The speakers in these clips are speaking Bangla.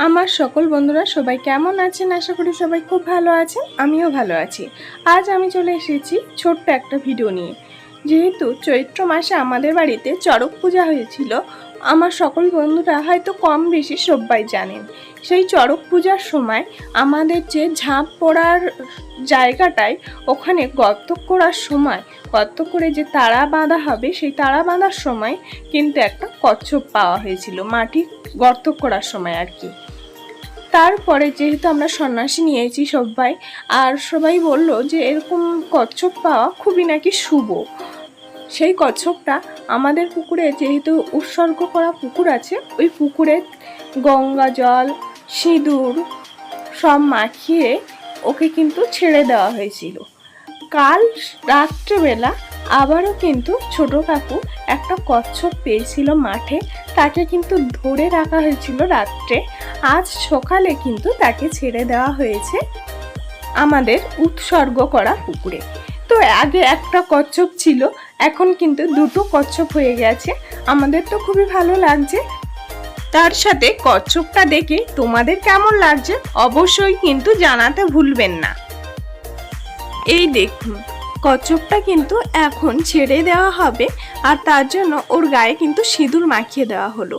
আমার সকল বন্ধুরা সবাই কেমন আছেন? আশা করি সবাই খুব ভালো আছেন, আমিও ভালো আছি। আজ আমি চলে এসেছি ছোট্ট একটা ভিডিও নিয়ে। যেহেতু চৈত্র মাসে আমাদের বাড়িতে চড়ক পূজা হয়েছিল, আমার সকল বন্ধুরা হয়তো কম বেশি সবাই জানেন। সেই চড়ক পূজার সময় আমাদের যে ঝাঁপ পড়ার জায়গাটায় ওখানে গর্ত করার সময়, গর্ত করে যে তারা বাঁধা হবে, সেই তারা বাঁধার সময় কিন্তু একটা কচ্ছপ পাওয়া হয়েছিল, মাটি গর্ত করার সময় আর কি। তারপরে যেহেতু আমরা সন্ন্যাসী নিয়েছি সবাই, আর সবাই বলল যে এরকম কচ্ছপ পাওয়া খুবই নাকি শুভ। সেই কচ্ছপটা আমাদের পুকুরে, যেহেতু উৎসর্গ করা পুকুর আছে, ওই পুকুরে গঙ্গা জল, সিঁদুর সব মাখিয়ে ওকে কিন্তু ছেড়ে দেওয়া হয়েছিল। কাল রাত্রেবেলা আবারও কিন্তু ছোট কাকু একটা কচ্ছপ পেয়েছিল মাঠে, তাকে কিন্তু ধরে রাখা হয়েছিল রাত্রে। আজ সকালে কিন্তু তাকে ছেড়ে দেওয়া হয়েছে আমাদের উৎসর্গ করা পুকুরে। তো আগে একটা কচ্ছপ ছিল, এখন কিন্তু দুটো কচ্ছপ হয়ে গেছে। আমাদের তো খুবই ভালো লাগছে। তার সাথে কচ্ছপটা দেখে তোমাদের কেমন লাগছে অবশ্যই কিন্তু জানাতে ভুলবেন না। এই দেখুন, কচ্ছপটা কিন্তু এখন ছেড়ে দেওয়া হবে, আর তার জন্য ওর গায়ে কিন্তু সিঁদুর মাখিয়ে দেওয়া হলো।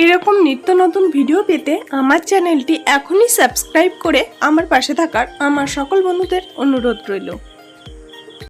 এরকম নিত্য নতুন ভিডিও পেতে আমার চ্যানেলটি এখনই সাবস্ক্রাইব করে আমার পাশে থাকার আমার সকল বন্ধুদের অনুরোধ রইল।